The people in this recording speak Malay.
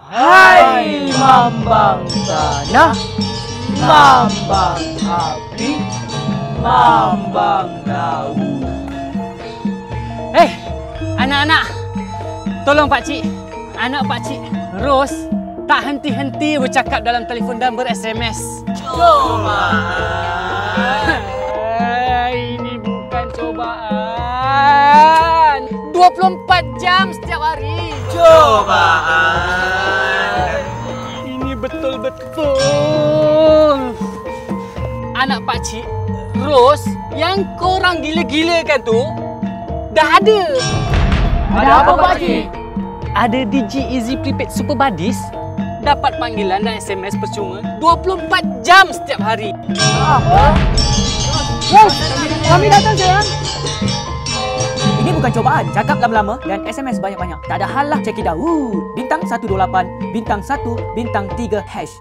Hai mambang tanah, mambang api, mambang laut. Anak-anak, tolong pakcik. Anak pakcik, Ros, tak henti-henti bercakap dalam telefon dan ber-SMS. Cobaan. Ini bukan cobaan. 24 jam setiap hari. Cobaan. Ini betul-betul. Anak pakcik, Ros, yang korang gila-gilakan tu, dah ada. Ada apa pakcik? Ada Digi Easy Prepaid Super Buddies. Dapat panggilan dan SMS percuma 24 jam setiap hari. Apa? Ros, kami datang sayang. Ini bukan cobaan. Cakap lama-lama dan SMS banyak-banyak. Tak ada hal lah, check it out. Bintang 128, bintang 1, bintang 3 hash.